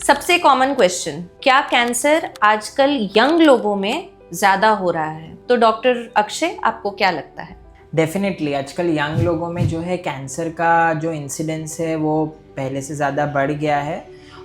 सबसे common question, क्या cancer आजकल यंग लोगों में ज़्यादा हो रहा है? तो डॉक्टर अक्षय, आपको क्या लगता है? डेफिनेटली आजकल यंग लोगों में जो है कैंसर का जो इंसिडेंस है वो पहले से ज़्यादा बढ़ गया है।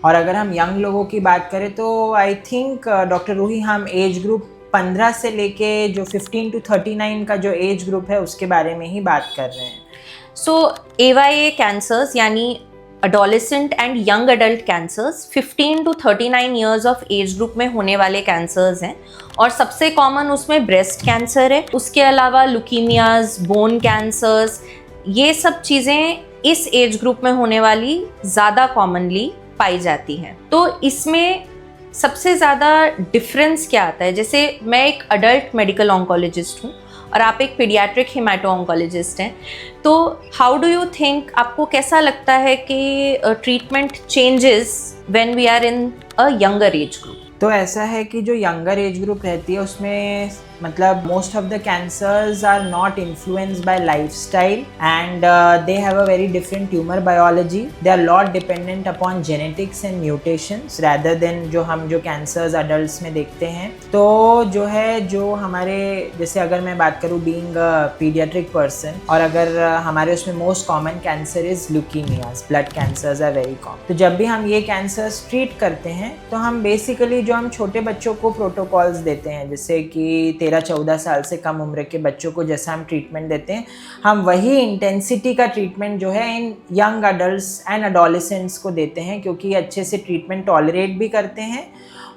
और अगर हम यंग लोगों की बात करें तो आई थिंक डॉक्टर रूही, हम एज ग्रुप 15 से लेके जो 15 to 39 का जो एज ग्रुप है उसके बारे में ही बात कर रहे हैं। सो AYA कैंसर्स यानी adolescent and young adult cancers 15 to 39 years of age group में होने वाले कैंसर्स हैं और सबसे कॉमन उसमें ब्रेस्ट कैंसर है। उसके अलावा लुकीमियाज, बोन कैंसर्स, ये सब चीज़ें इस एज ग्रुप में होने वाली ज़्यादा कॉमनली पाई जाती हैं। तो इसमें सबसे ज़्यादा डिफरेंस क्या आता है? जैसे मैं एक अडल्ट मेडिकल ऑन्कोलॉजिस्ट हूँ और आप एक पीडियाट्रिक हिमेटो ऑन्कोलॉजिस्ट हैं, तो हाउ डू यू थिंक, आपको कैसा लगता है कि treatment changes when we are in a younger age group? तो ऐसा है कि जो यंगर एज ग्रुप रहती है उसमें मतलब most of the cancers are not influenced by lifestyle and they have a very different tumour biology. They are lot dependent upon genetics and mutations rather than जो कैंसर्स अडल्ट्स में देखते हैं। तो जो है जो हमारे, जैसे अगर मैं बात करूँ बीइंग अ पीडियाट्रिक पर्सन, और अगर हमारे उसमें most common cancer is leukaemias, blood cancers are very common. तो जब भी हम ये कैंसर्स ट्रीट करते हैं तो हम बेसिकली जो हम छोटे बच्चों को प्रोटोकॉल्स देते हैं, जैसे कि 13-14 साल से कम उम्र के बच्चों को जैसा हम ट्रीटमेंट देते हैं, हम वही इंटेंसिटी का ट्रीटमेंट जो है इन यंग अडल्ट्स एंड एडोलेसेंट्स को देते हैं, क्योंकि ये अच्छे से ट्रीटमेंट टॉलरेट भी करते हैं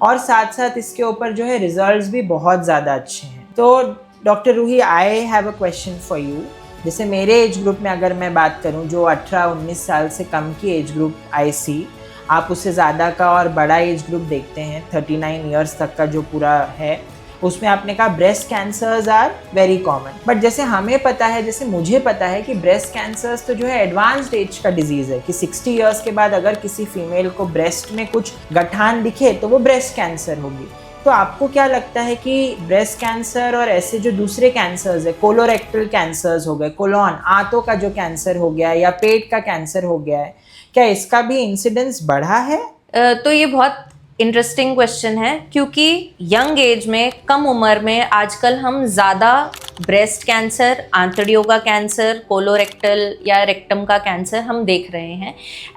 और साथ साथ इसके ऊपर जो है रिजल्ट्स भी बहुत ज़्यादा अच्छे हैं। तो doctor Ruhi, I have a question for you. जैसे मेरे एज ग्रुप में अगर मैं बात करूँ, जो 18-19 साल से कम की एज ग्रुप आई सी, आप उससे ज़्यादा का और बड़ा एज ग्रुप देखते हैं 39 ईयर्स तक का जो पूरा है, उसमें आपने कहा breast cancers are very common. But जैसे हमें पता है, जैसे मुझे पता है कि ब्रेस्ट कैंसर्स तो जो है एडवांस्ड एज का डिजीज़ है, कि 60 ईयर्स के बाद अगर किसी फीमेल को ब्रेस्ट में कुछ गठान दिखे तो वो ब्रेस्ट कैंसर होगी। तो आपको क्या लगता है कि ब्रेस्ट कैंसर और ऐसे जो दूसरे कैंसर्स है, कोलोरेक्टल कैंसर्स हो गए, कोलोन, आंतों का जो कैंसर हो गया या पेट का कैंसर हो गया है, क्या इसका भी इंसिडेंस बढ़ा है? तो ये बहुत इंटरेस्टिंग क्वेश्चन है, क्योंकि यंग एज में, कम उम्र में आजकल हम ज़्यादा ब्रेस्ट कैंसर, आंतड़ियों का कैंसर, कोलोरेक्टल या रेक्टम का कैंसर हम देख रहे हैं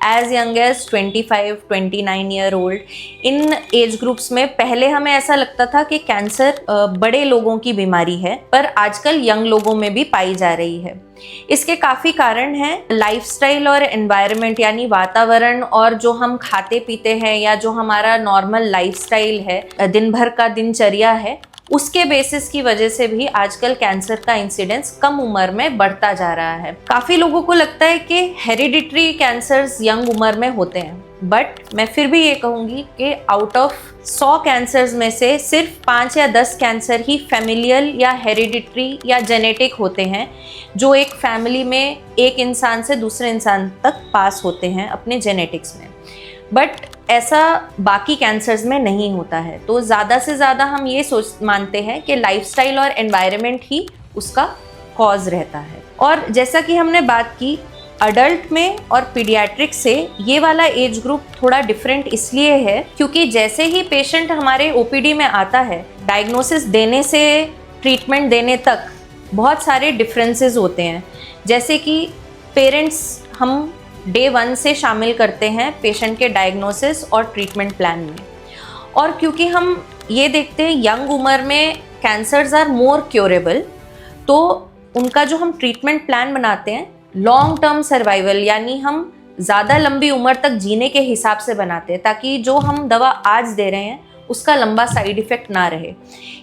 age young age 25-29 year old. इन एज ग्रुप्स में पहले हमें ऐसा लगता था कि कैंसर बड़े लोगों की बीमारी है, पर आजकल यंग लोगों में भी पाई जा रही है। इसके काफ़ी कारण हैं। लाइफस्टाइल और एनवायरनमेंट यानी वातावरण और जो हम खाते पीते हैं या जो हमारा नॉर्मल लाइफस्टाइल है, दिन भर का दिनचर्या है, उसके बेसिस की वजह से भी आजकल कैंसर का इंसिडेंस कम उम्र में बढ़ता जा रहा है। काफ़ी लोगों को लगता है कि हेरिडिटरी कैंसर्स यंग उम्र में होते हैं, बट मैं फिर भी ये कहूँगी कि आउट ऑफ 100 कैंसर्स में से सिर्फ 5 या 10 कैंसर ही फैमिलियल या हेरिडिटरी या जेनेटिक होते हैं, जो एक फैमिली में एक इंसान से दूसरे इंसान तक पास होते हैं अपने जेनेटिक्स में। बट ऐसा बाकी कैंसर्स में नहीं होता है। तो ज़्यादा से ज़्यादा हम ये मानते हैं कि लाइफस्टाइल और एनवायरनमेंट ही उसका कॉज रहता है। और जैसा कि हमने बात की, अडल्ट में और पीडियाट्रिक से ये वाला एज ग्रुप थोड़ा डिफरेंट इसलिए है क्योंकि जैसे ही पेशेंट हमारे OPD में आता है, डायग्नोसिस देने से ट्रीटमेंट देने तक बहुत सारे डिफरेंसेस होते हैं। जैसे कि पेरेंट्स हम डे 1 से शामिल करते हैं पेशेंट के डायग्नोसिस और ट्रीटमेंट प्लान में, और क्योंकि हम ये देखते हैं यंग उम्र में कैंसर्स आर मोर क्योरेबल, तो उनका जो हम ट्रीटमेंट प्लान बनाते हैं लॉन्ग टर्म सर्वाइवल यानी हम ज़्यादा लंबी उम्र तक जीने के हिसाब से बनाते हैं, ताकि जो हम दवा आज दे रहे हैं उसका लंबा साइड इफ़ेक्ट ना रहे।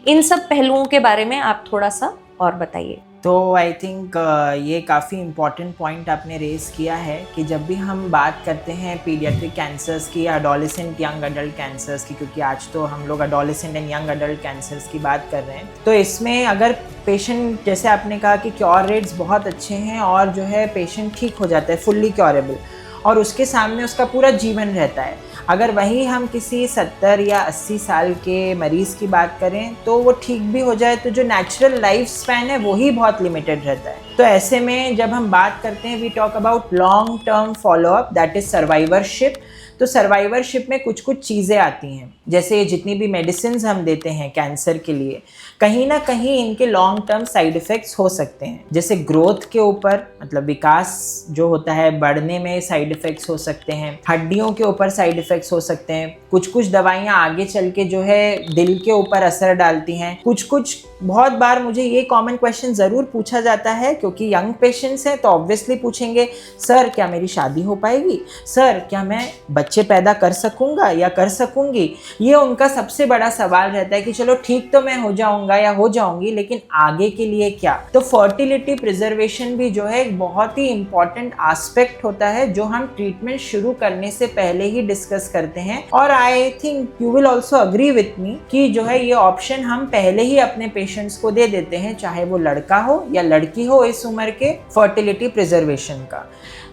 इन सब पहलुओं के बारे में आप थोड़ा सा और बताइए। तो आई थिंक ये काफ़ी इम्पॉर्टेंट पॉइंट आपने रेज़ किया है कि जब भी हम बात करते हैं पीडियाट्रिक कैंसर्स की या एडोलेसेंट यंग अडल्ट कैंसर्स की, क्योंकि आज तो हम लोग adolescent and young adult cancers की बात कर रहे हैं, तो इसमें अगर पेशेंट, जैसे आपने कहा कि क्योर रेट्स बहुत अच्छे हैं और जो है पेशेंट ठीक हो जाता है, फुल्ली क्योरेबल, और उसके सामने उसका पूरा जीवन रहता है। अगर वही हम किसी 70 या 80 साल के मरीज़ की बात करें तो वो ठीक भी हो जाए तो जो नेचुरल लाइफ स्पैन है वही बहुत लिमिटेड रहता है। तो ऐसे में जब हम बात करते हैं, we talk about long term follow up, that is survivorship. तो सर्वाइवरशिप में कुछ कुछ चीज़ें आती हैं, जैसे जितनी भी मेडिसिन हम देते हैं कैंसर के लिए, कहीं ना कहीं इनके लॉन्ग टर्म साइड इफ़ेक्ट्स हो सकते हैं। जैसे ग्रोथ के ऊपर, मतलब विकास जो होता है बढ़ने में साइड इफ़ेक्ट्स हो सकते हैं, हड्डियों के ऊपर साइड इफ़ेक्ट्स हो सकते हैं, कुछ कुछ दवाइयाँ आगे चल के जो है दिल के ऊपर असर डालती हैं, कुछ कुछ। बहुत बार मुझे ये कॉमन क्वेश्चन ज़रूर पूछा जाता है, क्योंकि यंग पेशेंट्स हैं तो ऑब्वियसली पूछेंगे, सर क्या मेरी शादी हो पाएगी, सर क्या मैं बच्चे पैदा कर सकूंगा या कर सकूंगी। ये उनका सबसे बड़ा सवाल रहता है कि चलो ठीक तो मैं हो जाऊंगा या हो जाऊंगी, लेकिन आगे के लिए क्या। तो फर्टिलिटी प्रिजर्वेशन भी जो है एक बहुत ही इंपॉर्टेंट एस्पेक्ट होता है, जो हम ट्रीटमेंट शुरू करने से पहले ही डिस्कस करते हैं। और I think you will also agree with me कि जो है ये ऑप्शन हम पहले ही अपने पेशेंट्स को दे देते हैं, चाहे वो लड़का हो या लड़की हो, इस उम्र के फर्टिलिटी प्रिजर्वेशन का।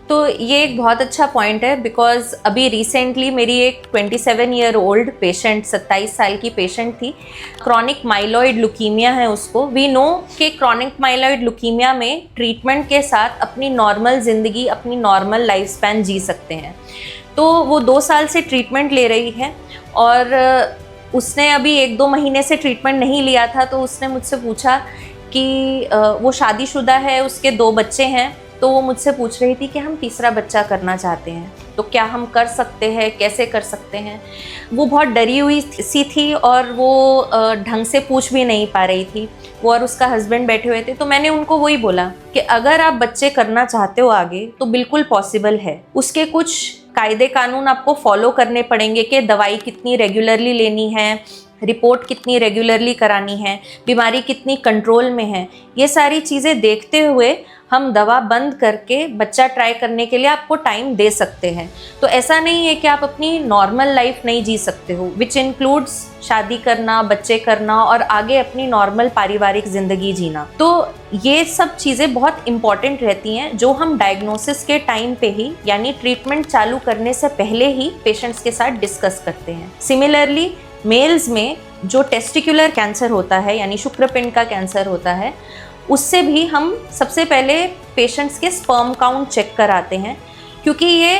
तो ये एक बहुत अच्छा पॉइंट है, बिकॉज अभी रिसेंटली मेरी एक 27 ईयर ओल्ड पेशेंट, 27 साल की पेशेंट थी, क्रॉनिक माइलॉइड लुकीमिया है उसको। वी नो कि क्रॉनिक माइलॉइड लुकीमिया में ट्रीटमेंट के साथ अपनी नॉर्मल ज़िंदगी, अपनी नॉर्मल लाइफ स्पैन जी सकते हैं। तो वो 2 साल से ट्रीटमेंट ले रही है, और उसने अभी 1-2 महीने से ट्रीटमेंट नहीं लिया था। तो उसने मुझसे पूछा कि वो शादीशुदा है, उसके 2 बच्चे हैं, तो वो मुझसे पूछ रही थी कि हम तीसरा बच्चा करना चाहते हैं, तो क्या हम कर सकते हैं, कैसे कर सकते हैं। वो बहुत डरी हुई सी थी और वो ढंग से पूछ भी नहीं पा रही थी। वो और उसका हस्बैंड बैठे हुए थे। तो मैंने उनको वही बोला कि अगर आप बच्चे करना चाहते हो आगे, तो बिल्कुल पॉसिबल है। उसके कुछ कायदे कानून आपको फॉलो करने पड़ेंगे कि दवाई कितनी रेगुलरली लेनी है, रिपोर्ट कितनी रेगुलरली करानी है, बीमारी कितनी कंट्रोल में है। ये सारी चीज़ें देखते हुए हम दवा बंद करके बच्चा ट्राई करने के लिए आपको टाइम दे सकते हैं। तो ऐसा नहीं है कि आप अपनी नॉर्मल लाइफ नहीं जी सकते हो, विच इंक्लूड्स शादी करना, बच्चे करना और आगे अपनी नॉर्मल पारिवारिक ज़िंदगी जीना। तो ये सब चीज़ें बहुत इंपॉर्टेंट रहती हैं, जो हम डायग्नोसिस के टाइम पे ही, यानी ट्रीटमेंट चालू करने से पहले ही पेशेंट्स के साथ डिस्कस करते हैं। सिमिलरली मेल्स में जो टेस्टिकुलर कैंसर होता है, यानी शुक्रपिंड का कैंसर होता है, उससे भी हम सबसे पहले पेशेंट्स के स्पर्म काउंट चेक कराते हैं, क्योंकि ये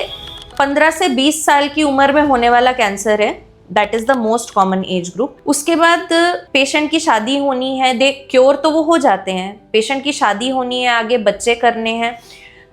15 से 20 साल की उम्र में होने वाला कैंसर है। That is the most common age group. उसके बाद पेशेंट की शादी होनी है, दे क्योर तो वो हो जाते हैं, पेशेंट की शादी होनी है, आगे बच्चे करने हैं,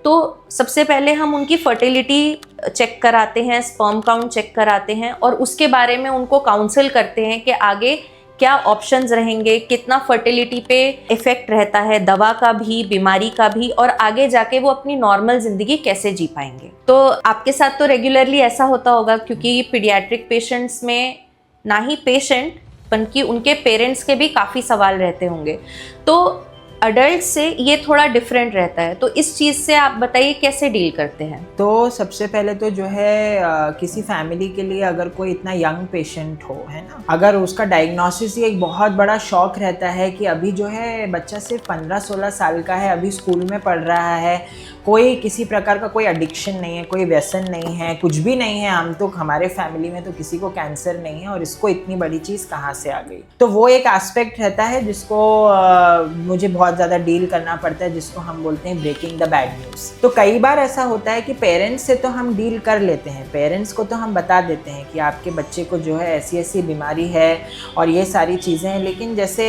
तो सबसे पहले हम उनकी फर्टिलिटी चेक कराते हैं, स्पर्म काउंट चेक कराते हैं, और उसके बारे में उनको काउंसल करते हैं कि आगे क्या ऑप्शंस रहेंगे, कितना फर्टिलिटी पे इफ़ेक्ट रहता है, दवा का भी, बीमारी का भी, और आगे जाके वो अपनी नॉर्मल ज़िंदगी कैसे जी पाएंगे। तो आपके साथ तो रेगुलरली ऐसा होता होगा, क्योंकि पीडियाट्रिक पेशेंट्स में ना ही पेशेंट बल्कि उनके पेरेंट्स के भी काफ़ी सवाल रहते होंगे। तो अडल्ट से ये थोड़ा डिफरेंट रहता है। तो इस चीज़ से आप बताइए कैसे डील करते हैं। तो सबसे पहले तो जो है किसी फैमिली के लिए अगर कोई इतना यंग पेशेंट हो, है ना, अगर उसका डायग्नोसिस ही एक बहुत बड़ा शॉक रहता है कि अभी जो है बच्चा सिर्फ 15-16 साल का है, अभी स्कूल में पढ़ रहा है, कोई किसी प्रकार का कोई एडिक्शन नहीं है, कोई व्यसन नहीं है, कुछ भी नहीं है, हम तो हमारे फैमिली में तो किसी को कैंसर नहीं है, और इसको इतनी बड़ी चीज़ कहाँ से आ गई। तो वो एक एस्पेक्ट रहता है जिसको मुझे बहुत ज़्यादा डील करना पड़ता है, जिसको हम बोलते हैं ब्रेकिंग द बैड न्यूज़। तो कई बार ऐसा होता है कि पेरेंट्स से तो हम डील कर लेते हैं, पेरेंट्स को तो हम बता देते हैं कि आपके बच्चे को जो है ऐसी ऐसी बीमारी है और ये सारी चीज़ें हैं। लेकिन जैसे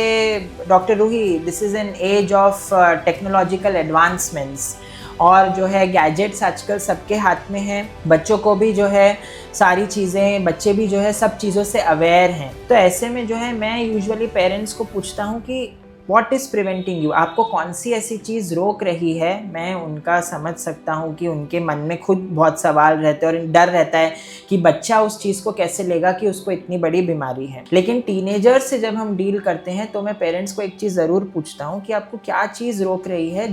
doctor Ruhi, this is an age of technological advancements, और जो है गैजेट्स आजकल सबके हाथ में हैं, बच्चों को भी जो है सारी चीज़ें, बच्चे भी जो है सब चीज़ों से अवेयर हैं। तो ऐसे में जो है मैं यूजुअली पेरेंट्स को पूछता हूँ कि व्हाट इज़ प्रिवेंटिंग यू, आपको कौन सी ऐसी चीज़ रोक रही है। मैं उनका समझ सकता हूँ कि उनके मन में खुद बहुत सवाल रहते हैं और डर रहता है कि बच्चा उस चीज़ को कैसे लेगा कि उसको इतनी बड़ी बीमारी है। लेकिन टीनेजर्स से जब हम डील करते हैं तो मैं पेरेंट्स को एक चीज़ ज़रूर पूछता हूँ कि आपको क्या चीज़ रोक रही है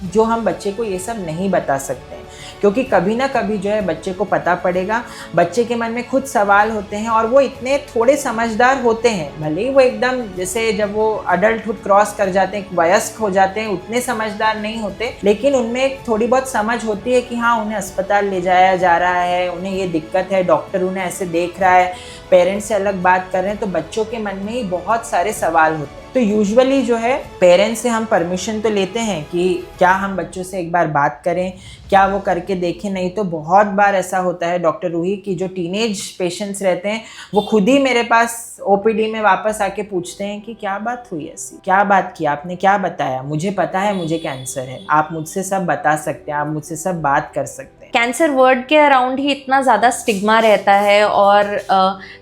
जो हम बच्चे को ये सब नहीं बता सकते हैं, क्योंकि कभी ना कभी जो है बच्चे को पता पड़ेगा। बच्चे के मन में खुद सवाल होते हैं और वो इतने थोड़े समझदार होते हैं, भले ही वो एकदम जैसे जब वो अडल्टहुड क्रॉस कर जाते हैं, वयस्क हो जाते हैं, उतने समझदार नहीं होते, लेकिन उनमें एक थोड़ी बहुत समझ होती है कि हाँ उन्हें अस्पताल ले जाया जा रहा है, उन्हें ये दिक्कत है, डॉक्टर उन्हें ऐसे देख रहा है, पेरेंट्स से अलग बात कर रहे हैं। तो बच्चों के मन में ही बहुत सारे सवाल होते हैं। तो यूजुअली जो है पेरेंट्स से हम परमिशन तो लेते हैं कि क्या हम बच्चों से एक बार बात करें, क्या वो करके देखें। नहीं तो बहुत बार ऐसा होता है डॉक्टर रूही कि जो टीनेज पेशेंट्स रहते हैं वो खुद ही मेरे पास ओपीडी में वापस आके पूछते हैं कि क्या बात हुई ऐसी, क्या बात की आपने, क्या बताया, मुझे पता है मुझे कैंसर है, आप मुझसे सब बता सकते हैं, आप मुझसे सब बात कर सकते हैं। कैंसर वर्ड के अराउंड ही इतना ज़्यादा स्टिग्मा रहता है और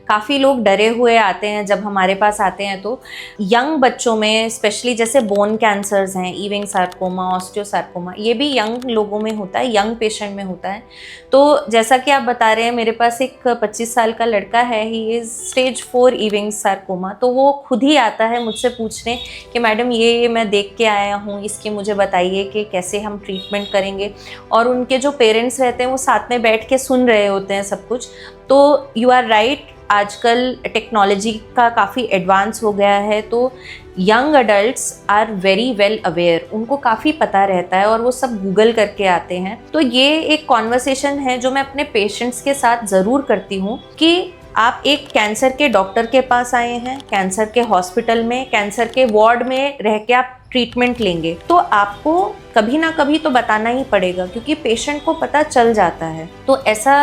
काफ़ी लोग डरे हुए आते हैं जब हमारे पास आते हैं। तो यंग बच्चों में स्पेशली जैसे बोन कैंसर्स हैं, ईविंग सार्कोमा, ऑस्टियोसार्कोमा, ये भी यंग लोगों में होता है, यंग पेशेंट में होता है। तो जैसा कि आप बता रहे हैं, मेरे पास एक 25 साल का लड़का है, ही इज़ स्टेज 4 ईविंग सार्कोमा। तो वो खुद ही आता है मुझसे पूछने कि मैडम ये मैं देख के आया हूँ, इसकी मुझे बताइए कि कैसे हम ट्रीटमेंट करेंगे। और उनके जो पेरेंट्स रहते हैं वो साथ में बैठ के सुन रहे होते हैं सब कुछ। तो यू आर राइट, आजकल टेक्नोलॉजी का काफ़ी एडवांस हो गया है, तो young adults are very well aware, उनको काफ़ी पता रहता है और वो सब गूगल करके आते हैं। तो ये एक कॉन्वर्सेशन है जो मैं अपने पेशेंट्स के साथ ज़रूर करती हूँ कि आप एक कैंसर के डॉक्टर के पास आए हैं, कैंसर के हॉस्पिटल में, कैंसर के वार्ड में रह के आप ट्रीटमेंट लेंगे, तो आपको कभी ना कभी तो बताना ही पड़ेगा, क्योंकि पेशेंट को पता चल जाता है। तो ऐसा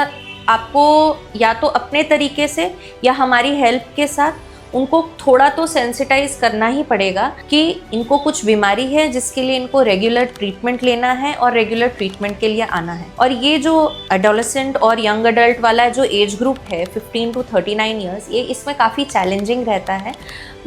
आपको या तो अपने तरीके से या हमारी हेल्प के साथ उनको थोड़ा तो सेंसिटाइज करना ही पड़ेगा कि इनको कुछ बीमारी है जिसके लिए इनको रेगुलर ट्रीटमेंट लेना है और रेगुलर ट्रीटमेंट के लिए आना है। और ये जो एडोलेसेंट और यंग अडल्ट वाला जो एज ग्रुप है 15 to 39 ईयर्स, ये इसमें काफ़ी चैलेंजिंग रहता है,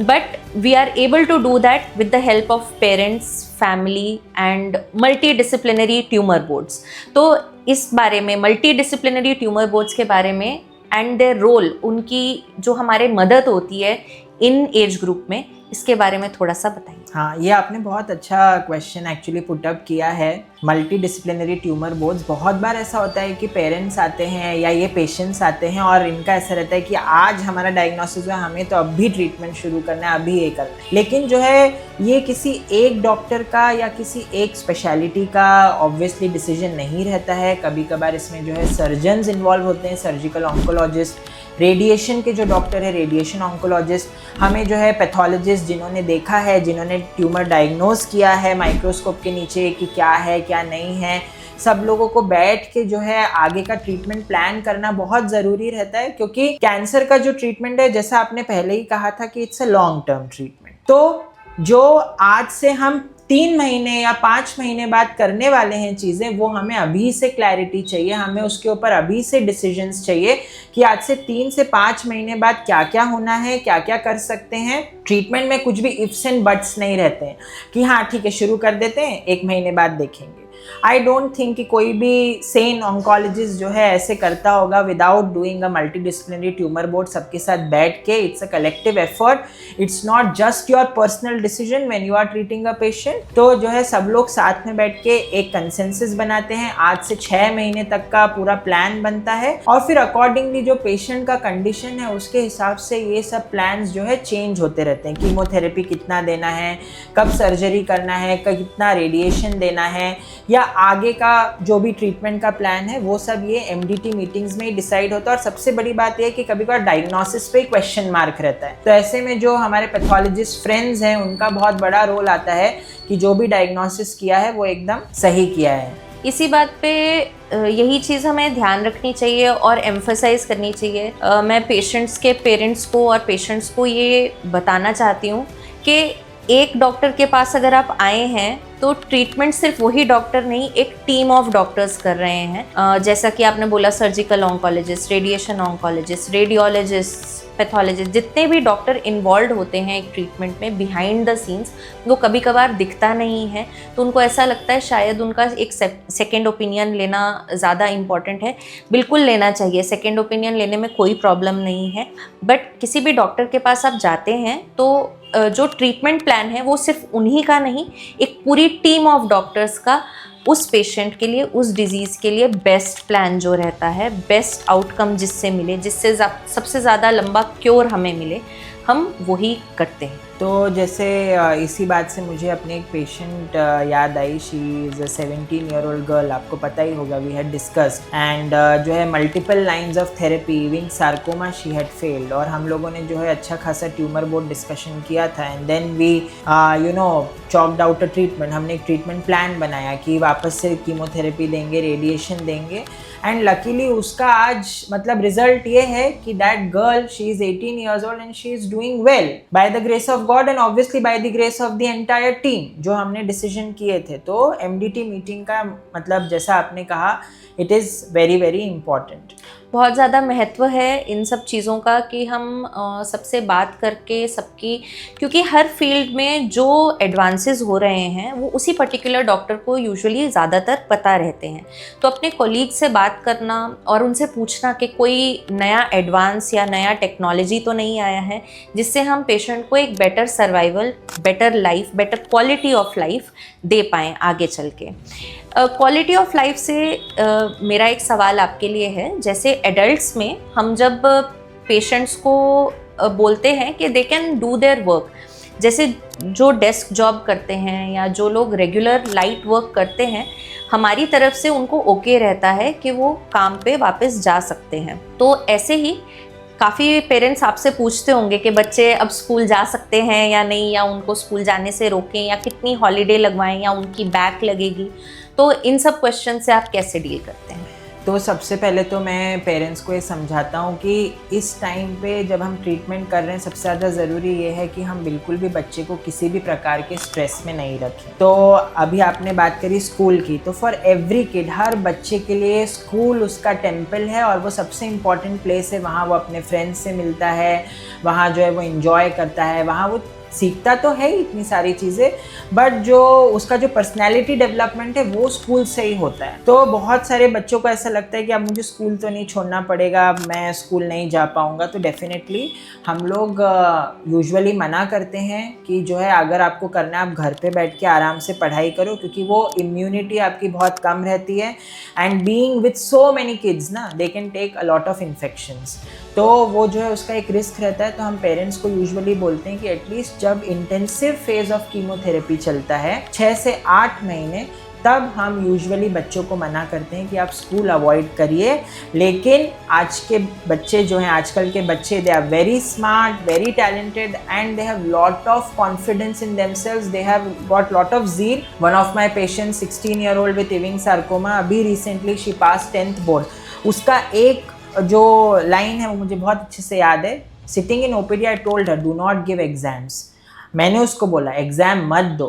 but we are able to do that with the help of parents, family and multidisciplinary tumour boards. तो इस बारे में, मल्टी डिसिप्लिनरी ट्यूमर बोर्ड्स के बारे में एंड देयर रोल, उनकी जो हमारे मदद होती है इन एज ग्रुप में, इसके बारे में थोड़ा सा बताइए। हाँ, ये आपने बहुत अच्छा क्वेश्चन एक्चुअली पुट अप किया है। मल्टी डिसिप्लिनरी ट्यूमर बोर्ड्स, बहुत बार ऐसा होता है कि पेरेंट्स आते हैं या ये पेशेंट्स आते हैं और इनका ऐसा रहता है कि आज हमारा डायग्नोसिस हुआ, हमें तो अभी ट्रीटमेंट शुरू करना है, अभी ये करना है। लेकिन जो है ये किसी एक डॉक्टर का या किसी एक स्पेशलिटी का ऑब्वियसली डिसीजन नहीं रहता है। कभी कभार इसमें जो है सर्जन्स इन्वॉल्व होते हैं, सर्जिकल ऑन्कोलॉजिस्ट, रेडिएशन के जो डॉक्टर है रेडिएशन ऑन्कोलॉजिस्ट, हमें जो है पैथोलॉजिस्ट जिन्होंने देखा है, जिन्होंने ट्यूमर डायग्नोज किया है माइक्रोस्कोप के नीचे कि क्या है क्या नहीं है, सब लोगों को बैठ के जो है आगे का ट्रीटमेंट प्लान करना बहुत ज़रूरी रहता है। क्योंकि कैंसर का जो ट्रीटमेंट है, जैसा आपने पहले ही कहा था कि it's a long term treatment, तो जो आज से हम 3 महीने या 5 महीने बाद करने वाले हैं चीज़ें, वो हमें अभी से क्लैरिटी चाहिए, हमें उसके ऊपर अभी से डिसीजंस चाहिए कि आज से 3 से 5 महीने बाद क्या क्या होना है, क्या क्या कर सकते हैं। ट्रीटमेंट में कुछ भी इफ्स एंड बट्स नहीं रहते हैं कि हाँ ठीक है शुरू कर देते हैं, 1 महीने बाद देखेंगे। आई डोंट थिंक कि कोई भी सेन ऑन्कोलॉजिस्ट जो है ऐसे करता होगा without doing a multidisciplinary tumour board, सबके साथ बैठ के। It's a collective effort, it's not just your personal decision when you are treating a patient. तो जो है सब लोग साथ में बैठ के एक कंसेंसस बनाते हैं, आज से 6 महीने तक का पूरा प्लान बनता है और फिर अकॉर्डिंगली जो पेशेंट का कंडीशन है उसके हिसाब से ये सब प्लान्स जो है चेंज होते रहते हैं। कीमोथेरेपी कितना देना है, कब सर्जरी करना है, कितना रेडिएशन देना है, या आगे का जो भी ट्रीटमेंट का प्लान है, वो सब ये MDT मीटिंग्स में ही डिसाइड होता है। और सबसे बड़ी बात ये है कि कभी कभार डायग्नोसिस पे क्वेश्चन मार्क रहता है, तो ऐसे में जो हमारे पैथोलॉजिस्ट फ्रेंड्स हैं उनका बहुत बड़ा रोल आता है कि जो भी डायग्नोसिस किया है वो एकदम सही किया है। इसी बात पे यही चीज़ हमें ध्यान रखनी चाहिए और एम्फसाइज करनी चाहिए। मैं पेशेंट्स के पेरेंट्स को और पेशेंट्स को ये बताना चाहती हूँ कि एक डॉक्टर के पास अगर आप आए हैं तो ट्रीटमेंट सिर्फ वही डॉक्टर नहीं, एक टीम ऑफ डॉक्टर्स कर रहे हैं। जैसा कि आपने बोला, surgical oncologist, radiation oncologist, radiologist, pathologist, जितने भी डॉक्टर इन्वॉल्व होते हैं एक ट्रीटमेंट में बिहाइंड द सीन्स, वो कभी कभार दिखता नहीं है, तो उनको ऐसा लगता है शायद उनका एक सेकेंड ओपिनियन लेना ज़्यादा इम्पॉर्टेंट है। बिल्कुल लेना चाहिए, सेकेंड ओपिनियन लेने में कोई प्रॉब्लम नहीं है। बट किसी भी डॉक्टर के पास आप जाते हैं तो जो ट्रीटमेंट प्लान है वो सिर्फ उन्हीं का नहीं, एक पूरी टीम ऑफ डॉक्टर्स का उस पेशेंट के लिए, उस डिज़ीज़ के लिए बेस्ट प्लान जो रहता है, बेस्ट आउटकम जिससे मिले, जिससे सबसे ज़्यादा लंबा क्योर हमें मिले, हम वही करते हैं। तो जैसे इसी बात से मुझे अपने एक पेशेंट याद आई। She is a 17-year-old girl, आपको पता ही होगा, वी हैड डिस्कस्ड, एंड जो है multiple lines of therapy, even sarcoma she had failed, और हम लोगों ने जो है अच्छा खासा ट्यूमर बोर्ड डिस्कशन किया था, and then we chalked out a treatment. हमने एक ट्रीटमेंट प्लान बनाया कि वापस से कीमोथेरेपी देंगे, रेडिएशन देंगे, एंड लकीली उसका आज मतलब रिजल्ट ये है कि that girl, she is 18 years old and she is doing well by the grace of God and obviously by the grace of the entire team जो हमने डिसीजन किए थे। तो MDT मीटिंग का मतलब जैसा आपने कहा, it is very very important. बहुत ज़्यादा महत्व है इन सब चीज़ों का कि हम सबसे बात करके सबकी, क्योंकि हर फील्ड में जो एडवांसेस हो रहे हैं वो उसी पर्टिकुलर डॉक्टर को यूजुअली ज़्यादातर पता रहते हैं। तो अपने कोलीग से बात करना और उनसे पूछना कि कोई नया एडवांस या नया टेक्नोलॉजी तो नहीं आया है जिससे हम पेशेंट को एक better survival, better life, better quality of life दे पाएँ आगे चल के। क्वालिटी ऑफ लाइफ से मेरा एक सवाल आपके लिए है, जैसे एडल्ट्स में हम जब पेशेंट्स को बोलते हैं कि they can do their work, जैसे जो डेस्क जॉब करते हैं या जो लोग रेगुलर लाइट वर्क करते हैं, हमारी तरफ से उनको ओके रहता है कि वो काम पे वापस जा सकते हैं। तो ऐसे ही काफ़ी पेरेंट्स आपसे पूछते होंगे कि बच्चे अब स्कूल जा सकते हैं या नहीं, या उनको स्कूल जाने से रोकें, या कितनी हॉलीडे लगवाएं, या उनकी बैक लगेगी। तो इन सब क्वेश्चन से आप कैसे डील करते हैं? तो सबसे पहले तो मैं पेरेंट्स को ये समझाता हूँ कि इस टाइम पे जब हम ट्रीटमेंट कर रहे हैं, सबसे ज़्यादा ज़रूरी ये है कि हम बिल्कुल भी बच्चे को किसी भी प्रकार के स्ट्रेस में नहीं रखें। तो अभी आपने बात करी स्कूल की, तो फॉर एवरी किड, हर बच्चे के लिए स्कूल उसका टेम्पल है और वो सबसे इम्पॉर्टेंट प्लेस है। वहाँ वो अपने फ्रेंड्स से मिलता है, वहाँ जो है वो इन्जॉय करता है, वहाँ वो सीखता तो है ही इतनी सारी चीज़ें, बट जो उसका जो पर्सनैलिटी डेवलपमेंट है वो स्कूल से ही होता है। तो बहुत सारे बच्चों को ऐसा लगता है कि अब मुझे स्कूल तो नहीं छोड़ना पड़ेगा, मैं स्कूल नहीं जा पाऊँगा। तो डेफिनेटली हम लोग यूजुअली मना करते हैं कि जो है अगर आपको करना है आप घर पे बैठ के आराम से पढ़ाई करो, क्योंकि वो इम्यूनिटी आपकी बहुत कम रहती है, and being with so many kids ना, they can take a lot of infections. तो वो जो है उसका एक रिस्क रहता है। तो हम पेरेंट्स को यूजुअली बोलते हैं कि एटलीस्ट जब इंटेंसिव फेज ऑफ कीमोथेरेपी चलता है 6 से 8 महीने, तब हम यूजुअली बच्चों को मना करते हैं कि आप स्कूल अवॉइड करिए। लेकिन आज के बच्चे जो हैं, आजकल के बच्चे, they are very smart, very talented, and they have lot of confidence in themselves, they have got lot of zeal. One of my patient 16-year-old with Ewing sarcoma, अभी recently she pass 10th board. उसका एक जो line है वो मुझे बहुत अच्छे से याद है। Sitting in OPD I told her, do not give exams. मैंने उसको बोला एग्जाम मत दो,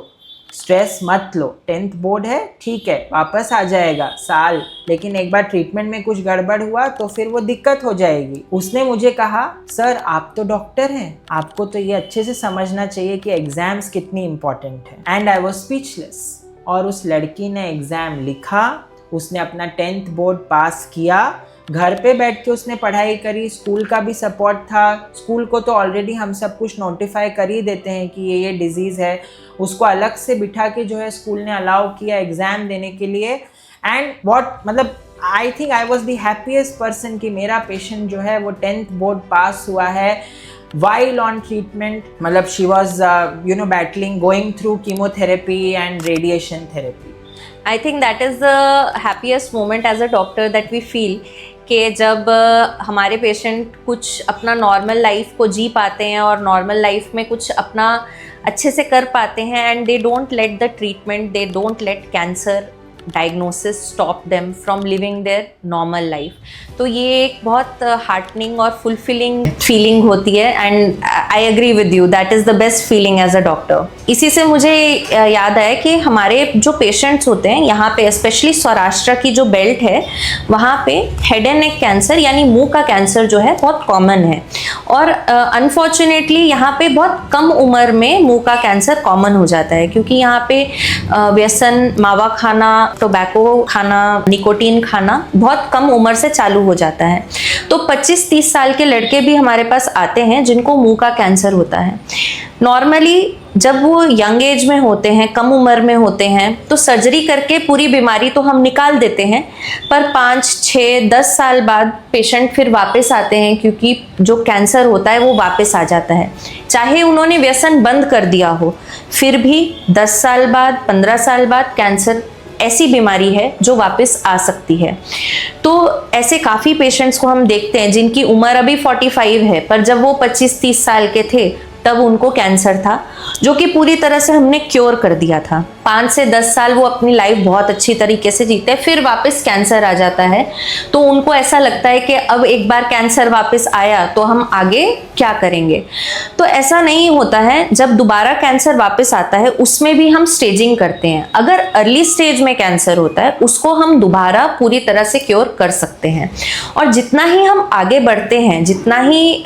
स्ट्रेस मत लो, 10th बोर्ड है, ठीक है, वापस आ जाएगा साल, लेकिन एक बार ट्रीटमेंट में कुछ गड़बड़ हुआ तो फिर वो दिक्कत हो जाएगी। उसने मुझे कहा, सर आप तो डॉक्टर हैं, आपको तो ये अच्छे से समझना चाहिए कि एग्जाम्स कितनी इंपॉर्टेंट है। And I was speechless. और उस लड़की ने एग्जाम लिखा, उसने अपना 10th बोर्ड पास किया, घर पे बैठ के उसने पढ़ाई करी, स्कूल का भी सपोर्ट था। स्कूल को तो ऑलरेडी हम सब कुछ नोटिफाई कर ही देते हैं कि ये डिजीज़ है, उसको अलग से बिठा के जो है स्कूल ने अलाउ किया एग्ज़ाम देने के लिए। एंड व्हाट मतलब I think I was the happiest person कि मेरा पेशेंट जो है वो 10th बोर्ड पास हुआ है while on treatment। मतलब she was battling, going through chemotherapy and radiation therapy। I think that is the happiest moment as a doctor that we feel कि जब हमारे पेशेंट कुछ अपना नॉर्मल लाइफ को जी पाते हैं और नॉर्मल लाइफ में कुछ अपना अच्छे से कर पाते हैं, and they don't let the treatment, they don't let cancer diagnosis stop them from living there normal life. तो ये एक बहुत हार्टनिंग और फुलफिलिंग फीलिंग होती है, and I agree with you, that is the best feeling as a doctor. इसी से मुझे याद आया कि हमारे जो पेशेंट्स होते हैं यहाँ पे, स्पेशली सौराष्ट्र की जो बेल्ट है, वहाँ पे हेड एंड नेक कैंसर यानी मुंह का कैंसर जो है बहुत कॉमन है, और अनफॉर्चुनेटली यहाँ पे बहुत कम उम्र में मुंह का कैंसर कॉमन हो जाता है, क्योंकि यहाँ पे व्यसन, मावा खाना, टोबैको खाना, निकोटीन खाना बहुत कम उम्र से चालू हो जाता है। तो 25-30 साल के लड़के भी हमारे पास आते हैं जिनको मुंह का कैंसर होता है। नॉर्मली जब वो यंग एज में होते हैं, कम उम्र में होते हैं, तो सर्जरी करके पूरी बीमारी तो हम निकाल देते हैं, पर 5, 6, 10 साल बाद पेशेंट फिर वापस आते हैं, क्योंकि जो कैंसर होता है वो वापस आ जाता है। चाहे उन्होंने व्यसन बंद कर दिया हो, फिर भी 10 साल बाद, 15 साल बाद कैंसर ऐसी बीमारी है जो वापस आ सकती है। तो ऐसे काफ़ी पेशेंट्स को हम देखते हैं जिनकी उम्र अभी 45 है, पर जब वो 25-30 साल के थे तब उनको कैंसर था, जो कि पूरी तरह से हमने क्योर कर दिया था। 5 से 10 साल वो अपनी लाइफ बहुत अच्छी तरीके से जीते हैं, फिर वापस कैंसर आ जाता है, तो उनको ऐसा लगता है कि अब एक बार कैंसर वापस आया तो हम आगे क्या करेंगे। तो ऐसा नहीं होता है। जब दोबारा कैंसर वापस आता है उसमें भी हम स्टेजिंग करते हैं। अगर अर्ली स्टेज में कैंसर होता है उसको हम दोबारा पूरी तरह से क्योर कर सकते हैं। और जितना ही हम आगे बढ़ते हैं, जितना ही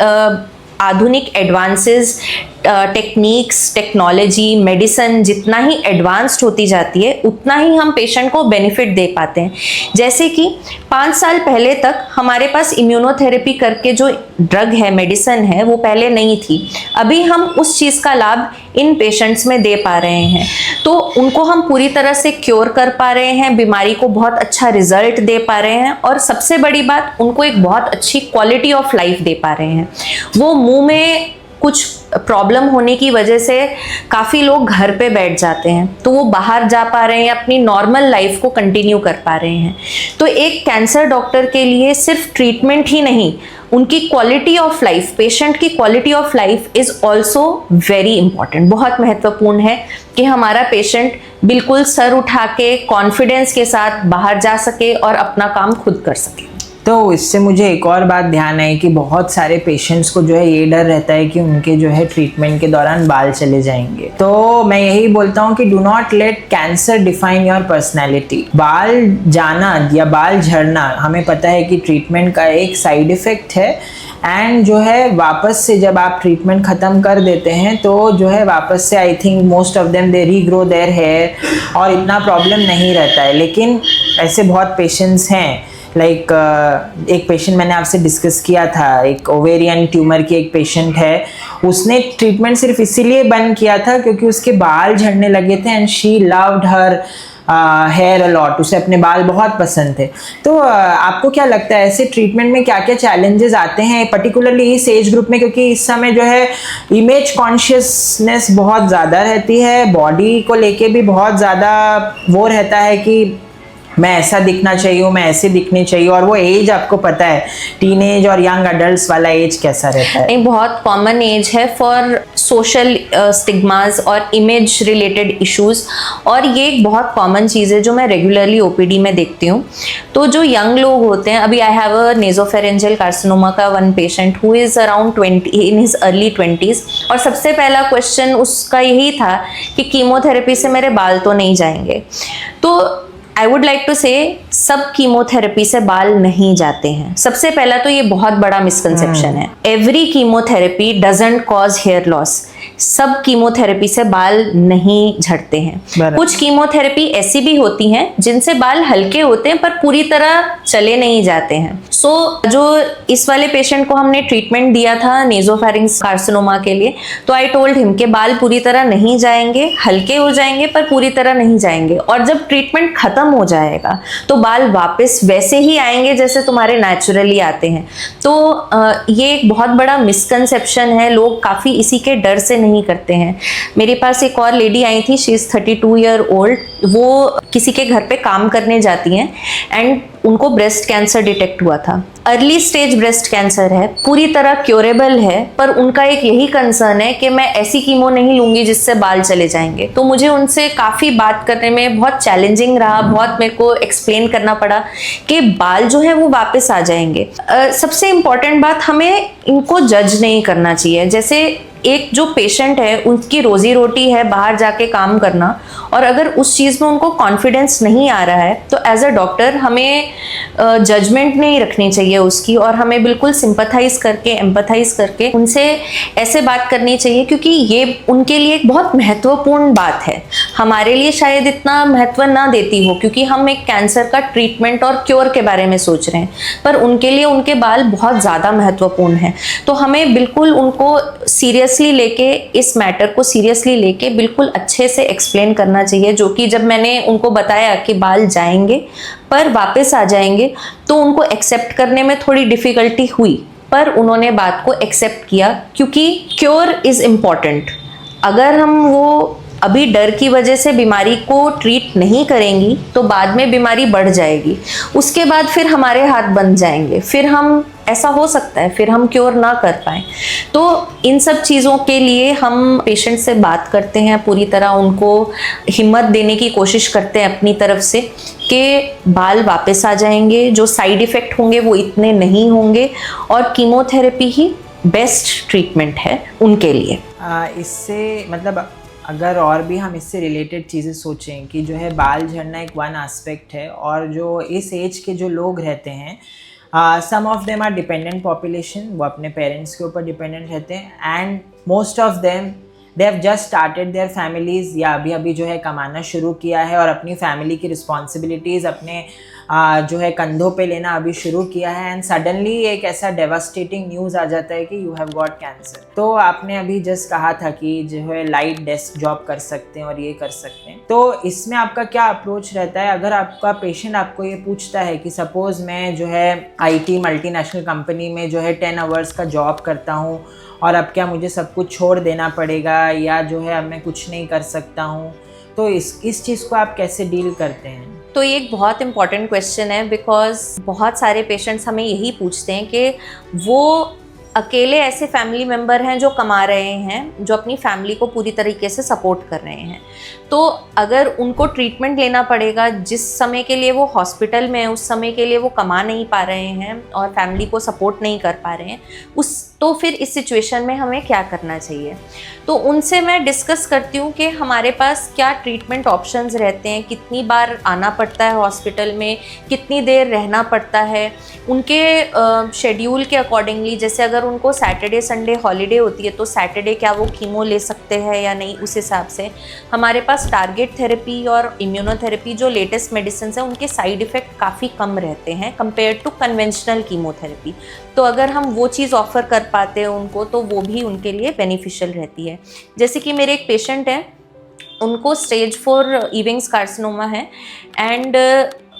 आधुनिक एडवांसेस, टेक्निक्स, टेक्नोलॉजी, मेडिसिन जितना ही एडवांस्ड होती जाती है, उतना ही हम पेशेंट को बेनिफिट दे पाते हैं। जैसे कि 5 साल पहले तक हमारे पास इम्यूनोथेरेपी करके जो ड्रग है, मेडिसिन है, वो पहले नहीं थी। अभी हम उस चीज़ का लाभ इन पेशेंट्स में दे पा रहे हैं, तो उनको हम पूरी तरह से क्योर कर पा रहे हैं, बीमारी को बहुत अच्छा रिजल्ट दे पा रहे हैं, और सबसे बड़ी बात, उनको एक बहुत अच्छी क्वालिटी ऑफ लाइफ दे पा रहे हैं। वो मुंह में कुछ प्रॉब्लम होने की वजह से काफ़ी लोग घर पे बैठ जाते हैं, तो वो बाहर जा पा रहे हैं, अपनी नॉर्मल लाइफ को कंटिन्यू कर पा रहे हैं। तो एक कैंसर डॉक्टर के लिए सिर्फ ट्रीटमेंट ही नहीं, उनकी क्वालिटी ऑफ लाइफ, पेशेंट की quality of life is also very important. बहुत महत्वपूर्ण है कि हमारा पेशेंट बिल्कुल सर उठा के कॉन्फिडेंस के साथ बाहर जा सके और अपना काम खुद कर सके। तो इससे मुझे एक और बात ध्यान आई कि बहुत सारे पेशेंट्स को जो है ये डर रहता है कि उनके जो है ट्रीटमेंट के दौरान बाल चले जाएंगे। तो मैं यही बोलता हूँ कि do not let cancer define your personality. बाल जाना या बाल झड़ना हमें पता है कि ट्रीटमेंट का एक साइड इफ़ेक्ट है, एंड जो है वापस से जब आप ट्रीटमेंट ख़त्म कर देते हैं तो जो है वापस से I think most of them they regrow their hair और इतना प्रॉब्लम नहीं रहता है। लेकिन ऐसे बहुत पेशेंट्स हैं, लाइक एक पेशेंट मैंने आपसे डिस्कस किया था, एक ओवेरियन ट्यूमर की एक पेशेंट है, उसने ट्रीटमेंट सिर्फ इसीलिए बंद किया था क्योंकि उसके बाल झड़ने लगे थे, and she loved her hair a lot. उसे अपने बाल बहुत पसंद थे। तो आपको क्या लगता है ऐसे ट्रीटमेंट में क्या क्या चैलेंजेस आते हैं, पर्टिकुलरली इस एज ग्रुप में, क्योंकि इस समय जो है इमेज कॉन्शियसनेस बहुत ज़्यादा रहती है, बॉडी को लेके भी बहुत ज़्यादा वो रहता है कि मैं ऐसा दिखना चाहिए, मैं ऐसे दिखनी चाहिए, और वो एज आपको पता है टीनेज और यंग अडल्ट्स वाला एज कैसा रहता है। एक बहुत कॉमन एज है फॉर सोशल स्टिग्मास और इमेज रिलेटेड इश्यूज, और ये एक बहुत कॉमन चीज़ है जो मैं रेगुलरली ओपीडी में देखती हूँ। तो जो यंग लोग होते हैं, अभी I have a nasopharyngeal carcinoma का one patient who is around 20 in his early 20s, और सबसे पहला क्वेश्चन उसका यही था कि कीमोथेरेपी से मेरे बाल तो नहीं जाएंगे। तो आई वुड लाइक टू से सब कीमोथेरेपी से बाल नहीं जाते हैं। सबसे पहला तो ये बहुत बड़ा मिसकंसेप्शन है। Every chemotherapy doesn't cause hair loss. सब कीमोथेरेपी से बाल नहीं झड़ते हैं। कुछ कीमोथेरेपी ऐसी भी होती हैं जिनसे बाल हल्के होते हैं पर पूरी तरह चले नहीं जाते हैं। जो इस वाले पेशेंट को हमने ट्रीटमेंट दिया था नेजोफेरिंक्स कार्सिनोमा के लिए, तो आई टोल्ड हिम के बाल पूरी तरह नहीं जाएंगे, हल्के हो जाएंगे पर पूरी तरह नहीं जाएंगे, और जब ट्रीटमेंट खत्म हो जाएगा तो बाल वापस वैसे ही आएंगे जैसे तुम्हारे नेचुरली आते हैं। तो ये एक बहुत बड़ा मिसकंसेप्शन है, लोग काफ़ी इसी के डर से नहीं करते हैं। मेरे पास एक और लेडी आई थी, शी इज़ 32 ईयर ओल्ड। वो किसी के घर पे काम करने जाती हैं एंड उनको ब्रेस्ट कैंसर डिटेक्ट हुआ था। अर्ली स्टेज ब्रेस्ट कैंसर है, पूरी तरह क्योरेबल है, पर उनका एक यही कंसर्न है कि मैं ऐसी कीमो नहीं लूँगी जिससे बाल चले जाएंगे। तो मुझे उनसे काफ़ी बात करने में बहुत चैलेंजिंग रहा, बहुत मेरे को एक्सप्लेन करना पड़ा कि बाल जो है वो वापस आ जाएंगे। सबसे इम्पॉर्टेंट बात, हमें इनको जज नहीं करना चाहिए। जैसे एक जो पेशेंट है उनकी रोजी रोटी है बाहर जाके काम करना, और अगर उस चीज़ में उनको कॉन्फिडेंस नहीं आ रहा है तो एज अ डॉक्टर हमें जजमेंट नहीं रखनी चाहिए उसकी, और हमें बिल्कुल सिंपथाइज करके, एम्पथाइज करके उनसे ऐसे बात करनी चाहिए, क्योंकि ये उनके लिए एक बहुत महत्वपूर्ण बात है। हमारे लिए शायद इतना महत्व ना देती हो, क्योंकि हम एक कैंसर का ट्रीटमेंट और क्योर के बारे में सोच रहे हैं, पर उनके लिए उनके बाल बहुत ज़्यादा महत्वपूर्ण हैं। तो हमें बिल्कुल उनको सीरियसली लेके, इस मैटर को सीरियसली लेके बिल्कुल अच्छे से एक्सप्लेन करना चाहिए। जो कि जब मैंने उनको बताया कि बाल जाएंगे पर वापस आ जाएंगे, तो उनको एक्सेप्ट करने में थोड़ी डिफ़िकल्टी हुई, पर उन्होंने बात को एक्सेप्ट किया, क्योंकि क्योर इज़ इम्पॉर्टेंट। अगर हम वो अभी डर की वजह से बीमारी को ट्रीट नहीं करेंगी तो बाद में बीमारी बढ़ जाएगी, उसके बाद फिर हमारे हाथ बंद जाएंगे, फिर हम, ऐसा हो सकता है फिर हम क्योर ना कर पाएँ। तो इन सब चीज़ों के लिए हम पेशेंट से बात करते हैं, पूरी तरह उनको हिम्मत देने की कोशिश करते हैं अपनी तरफ से कि बाल वापस आ जाएंगे, जो साइड इफ़ेक्ट होंगे वो इतने नहीं होंगे, और कीमोथेरेपी ही बेस्ट ट्रीटमेंट है उनके लिए। इससे मतलब अगर और भी हम इससे रिलेटेड चीज़ें सोचें कि जो है बाल झड़ना एक वन एस्पेक्ट है, और जो इस एज के जो लोग रहते हैं, some of them are dependent population, वो अपने पेरेंट्स के ऊपर डिपेंडेंट रहते हैं, and most of them they have just started their families, या अभी अभी जो है कमाना शुरू किया है और अपनी फैमिली की रिस्पॉन्सिबिलिटीज़ अपने जो है कंधों पे लेना अभी शुरू किया है, एंड सडनली एक ऐसा डेवास्टेटिंग न्यूज़ आ जाता है कि यू हैव गॉट कैंसर। तो आपने अभी जस्ट कहा था कि जो है लाइट डेस्क जॉब कर सकते हैं और ये कर सकते हैं, तो इसमें आपका क्या अप्रोच रहता है? अगर आपका पेशेंट आपको ये पूछता है कि सपोज़ मैं जो है IT मल्टीनेशनल कंपनी में जो है 10 आवर्स का जॉब करता हूँ, और अब क्या मुझे सब कुछ छोड़ देना पड़ेगा, या जो है अब मैं कुछ नहीं कर सकता हूँ, तो इस चीज़ को आप कैसे डील करते हैं? तो ये एक बहुत इंपॉर्टेंट क्वेश्चन है, बिकॉज बहुत सारे पेशेंट्स हमें यही पूछते हैं कि वो अकेले ऐसे फैमिली मेम्बर हैं जो कमा रहे हैं, जो अपनी फैमिली को पूरी तरीके से सपोर्ट कर रहे हैं, तो अगर उनको ट्रीटमेंट लेना पड़ेगा, जिस समय के लिए वो हॉस्पिटल में है उस समय के लिए वो कमा नहीं पा रहे हैं और फैमिली को सपोर्ट नहीं कर पा रहे हैं, तो फिर इस सिचुएशन में हमें क्या करना चाहिए? तो उनसे मैं डिस्कस करती हूँ कि हमारे पास क्या ट्रीटमेंट ऑप्शंस रहते हैं, कितनी बार आना पड़ता है हॉस्पिटल में, कितनी देर रहना पड़ता है, उनके शेड्यूल के अकॉर्डिंगली। जैसे अगर उनको सैटरडे संडे हॉलीडे होती है तो सैटरडे क्या वो कीमो ले सकते हैं या नहीं, उस हिसाब से हमारे पास टारगेट थेरेपी और इम्यूनोथेरेपी जो लेटेस्ट मेडिसिन है उनके साइड इफ़ेक्ट काफ़ी कम रहते हैं कंपेयर टू कन्वेंशनल कीमोथेरेपी। तो अगर हम वो चीज़ ऑफ़र कर पाते हैं उनको तो वो भी उनके लिए बेनिफिशियल रहती है। जैसे कि मेरे एक पेशेंट हैं, उनको स्टेज 4 इविंग्स कार्सिनोमा है, एंड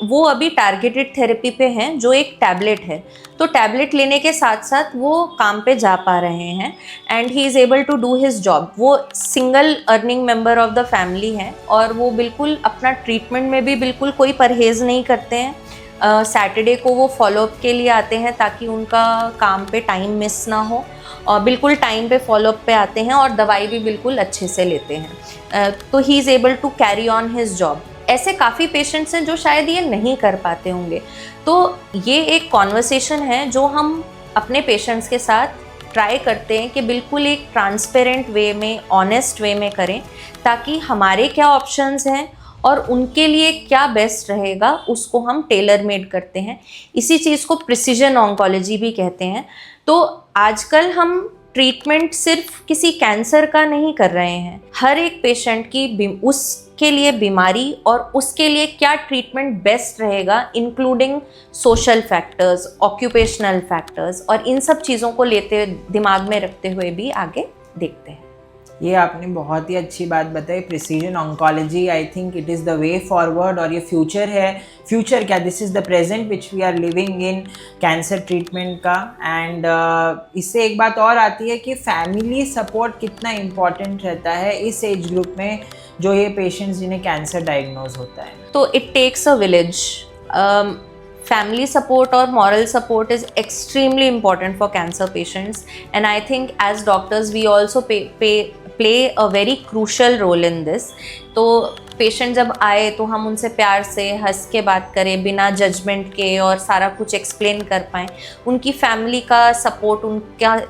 वो अभी टारगेटेड थेरेपी पे हैं जो एक टैबलेट है। तो टैबलेट लेने के साथ साथ वो काम पे जा पा रहे हैं, and he is able to do his job. वो single earning member of the family है, और वो बिल्कुल अपना ट्रीटमेंट में भी बिल्कुल कोई परहेज़ नहीं करते हैं। सैटरडे को वो फॉलोअप के लिए आते हैं ताकि उनका काम पे टाइम मिस ना हो, और बिल्कुल टाइम पे फॉलोअप पे आते हैं और दवाई भी बिल्कुल अच्छे से लेते हैं। तो he is able to carry on his job. ऐसे काफ़ी पेशेंट्स हैं जो शायद ये नहीं कर पाते होंगे। तो ये एक कॉन्वर्सेशन है जो हम अपने पेशेंट्स के साथ ट्राई करते हैं कि बिल्कुल एक ट्रांसपेरेंट वे में, ऑनेस्ट वे में करें, ताकि हमारे क्या ऑप्शंस हैं और उनके लिए क्या बेस्ट रहेगा उसको हम टेलर मेड करते हैं। इसी चीज़ को प्रिसीजन ऑन्कोलॉजी भी कहते हैं। तो आजकल हम ट्रीटमेंट सिर्फ किसी कैंसर का नहीं कर रहे हैं, हर एक पेशेंट की उसके लिए बीमारी और उसके लिए क्या ट्रीटमेंट बेस्ट रहेगा, including social factors, occupational factors, और इन सब चीज़ों को लेते दिमाग में रखते हुए भी आगे देखते हैं। ये आपने बहुत ही अच्छी बात बताई। Precision oncology, I think it is the way forward, और ये फ्यूचर है। फ्यूचर क्या, this is the present which we are living in cancer treatment का। एंड इससे एक बात और आती है कि फैमिली सपोर्ट कितना इम्पॉर्टेंट रहता है इस एज ग्रुप में, जो ये पेशेंट्स जिन्हें कैंसर डायग्नोज होता है। तो it takes a village. Family support or moral support is extremely important for cancer patients, and I think as doctors we also play a very crucial role in this. तो patient जब आए तो हम उनसे प्यार से हंस के बात करें, बिना जजमेंट के, और सारा कुछ एक्सप्लेन कर पाएँ। उनकी फैमिली का सपोर्ट,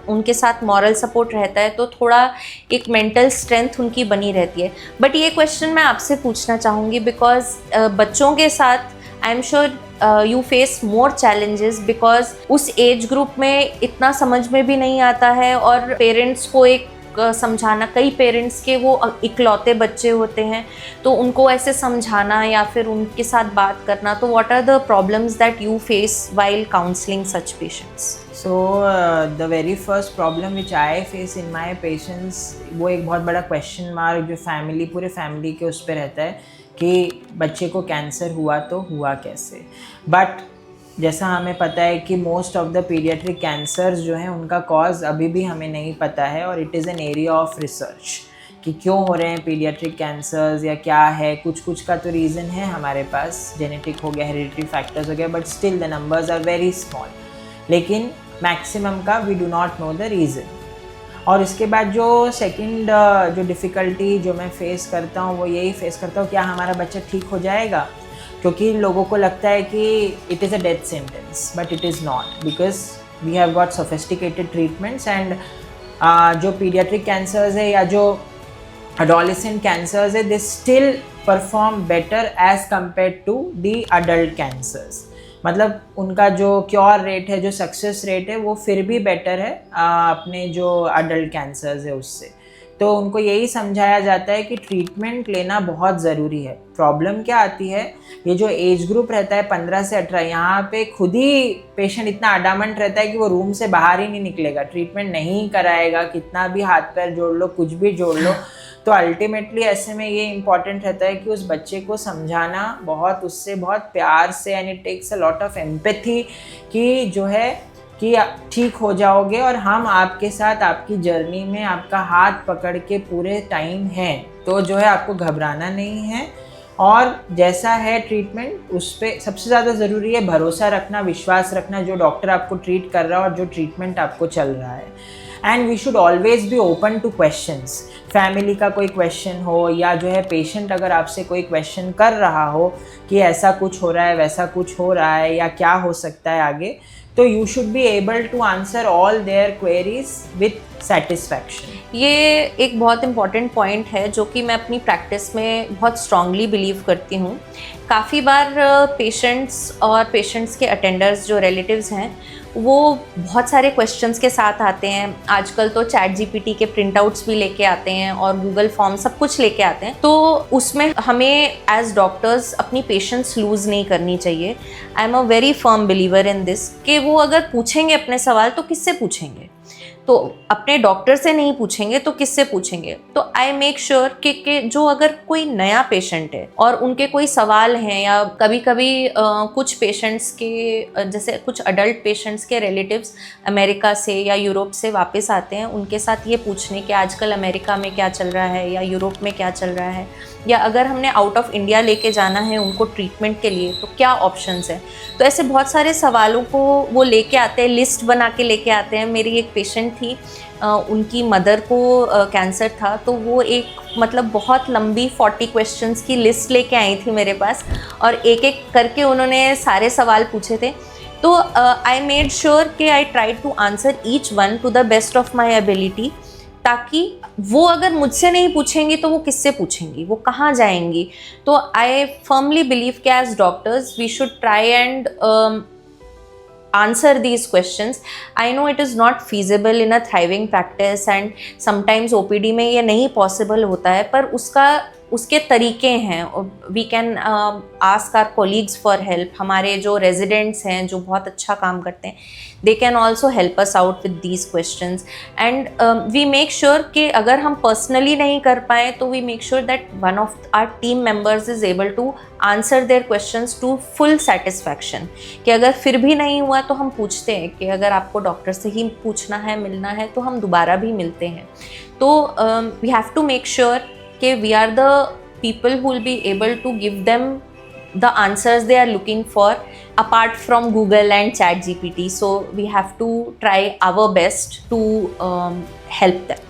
उनके साथ मॉरल सपोर्ट रहता है तो थोड़ा एक मेंटल स्ट्रेंथ उनकी बनी रहती है। बट ये क्वेश्चन मैं आपसे पूछना चाहूँगी, बिकॉज बच्चों के साथ I am sure you face more challenges, because उस एज ग्रुप में इतना समझ में भी नहीं आता है, और पेरेंट्स को एक समझाना, कई पेरेंट्स के वो इकलौते बच्चे होते हैं, तो उनको ऐसे समझाना या फिर उनके साथ बात करना. तो what are the problems that you face while counselling such patients? So the very first problem which I face in my patients, वो एक बहुत बड़ा क्वेश्चन मार्क जो पूरे फैमिली के उस पर रहता है कि बच्चे को कैंसर हुआ तो हुआ कैसे. बट जैसा हमें पता है कि most of the paediatric cancers जो हैं उनका कॉज अभी भी हमें नहीं पता है, और it is an area of research कि क्यों हो रहे हैं पीडियाट्रिक कैंसर्स या क्या है. कुछ का तो रीज़न है हमारे पास, जेनेटिक हो गया, हेरिडिटरी फैक्टर्स हो गया, but still the numbers are very small. लेकिन मैक्सिमम का we do not know the reason. और इसके बाद जो सेकंड जो डिफ़िकल्टी जो मैं फ़ेस करता हूँ वो यही फ़ेस करता हूँ, क्या हमारा बच्चा ठीक हो जाएगा. क्योंकि लोगों को लगता है कि it is a death sentence, but it is not, because we have got sophisticated treatments. And जो पीडियाट्रिक कैंसर्स है या जो adolescent cancers है, they still perform better as compared to the adult cancers. मतलब उनका जो क्योर रेट है, जो सक्सेस रेट है, वो फिर भी बेटर है अपने जो अडल्ट कैंसर्स है उससे. तो उनको यही समझाया जाता है कि ट्रीटमेंट लेना बहुत ज़रूरी है. प्रॉब्लम क्या आती है, ये जो एज ग्रुप रहता है 15 से 18, यहाँ पे खुद ही पेशेंट इतना अडामंट रहता है कि वो रूम से बाहर ही नहीं निकलेगा, ट्रीटमेंट नहीं कराएगा, कितना भी हाथ पैर जोड़ लो, कुछ भी जोड़ लो. तो अल्टीमेटली ऐसे में ये इम्पॉर्टेंट रहता है कि उस बच्चे को समझाना उससे बहुत प्यार से, and it takes a lot of empathy कि जो है कि ठीक हो जाओगे और हम आपके साथ आपकी जर्नी में आपका हाथ पकड़ के पूरे टाइम हैं. तो जो है आपको घबराना नहीं है, और जैसा है ट्रीटमेंट उस पर सबसे ज़्यादा ज़रूरी है भरोसा रखना, विश्वास रखना जो डॉक्टर आपको ट्रीट कर रहा है और जो ट्रीटमेंट आपको चल रहा है. And we should always be open to questions. Family का कोई क्वेश्चन हो या जो है पेशेंट अगर आपसे कोई क्वेश्चन कर रहा हो कि ऐसा कुछ हो रहा है, वैसा कुछ हो रहा है, या क्या हो सकता है आगे, तो you should be able to answer all their queries with satisfaction. ये एक बहुत इम्पॉर्टेंट पॉइंट है जो कि मैं अपनी प्रैक्टिस में बहुत स्ट्रांगली बिलीव करती हूँ. काफ़ी बार पेशेंट्स और पेशेंट्स के अटेंडर्स जो रिलेटिव्स हैं वो बहुत सारे क्वेश्चंस के साथ आते हैं. आजकल तो चैट जीपीटी के प्रिंटआउट्स भी लेके आते हैं और गूगल फॉर्म सब कुछ लेके आते हैं. तो उसमें हमें एज डॉक्टर्स अपनी पेशेंस लूज़ नहीं करनी चाहिए. I am a very firm believer in this कि वो अगर पूछेंगे अपने सवाल तो किससे पूछेंगे, तो अपने डॉक्टर से नहीं पूछेंगे तो किससे पूछेंगे. तो आई मेक श्योर कि जो अगर कोई नया पेशेंट है और उनके कोई सवाल हैं, या कभी कभी कुछ पेशेंट्स के जैसे कुछ अडल्ट पेशेंट्स के रिलेटिव्स अमेरिका से या यूरोप से वापस आते हैं, उनके साथ ये पूछने कि आजकल अमेरिका में क्या चल रहा है या यूरोप में क्या चल रहा है, या अगर हमने आउट ऑफ इंडिया लेके जाना है उनको ट्रीटमेंट के लिए तो क्या ऑप्शंस हैं. तो ऐसे बहुत सारे सवालों को वो लेके आते हैं, लिस्ट बना के लेके आते हैं. मेरी एक पेशेंट थी, उनकी मदर को कैंसर था, तो वो एक मतलब बहुत लंबी 40 क्वेश्चंस की लिस्ट लेके आई थी मेरे पास, और एक एक करके उन्होंने सारे सवाल पूछे थे. तो आई मेड श्योर कि I try to answer each one to the best of my ability, ताकि वो अगर मुझसे नहीं पूछेंगी तो वो किससे पूछेंगी, वो कहाँ जाएंगी. तो आई फर्मली बिलीव कि as doctors we should try and answer these questions. I know it is not feasible in a thriving practice and sometimes OPD में ये नहीं possible होता है, पर उसके तरीके हैं. We can ask our colleagues for help. हमारे जो रेजिडेंट्स हैं जो बहुत अच्छा काम करते हैं, they can also help us out with these questions. And we make sure कि अगर हम पर्सनली नहीं कर पाए तो we make sure that one of our team members is able to answer their questions to full satisfaction. कि अगर फिर भी नहीं हुआ तो हम पूछते हैं कि अगर आपको डॉक्टर से ही पूछना है, मिलना है, तो हम दोबारा भी मिलते हैं. तो we have to make sure कि we are the people who will be able to give them the answers they are looking for apart from Google and ChatGPT. So we have to try our best to help them.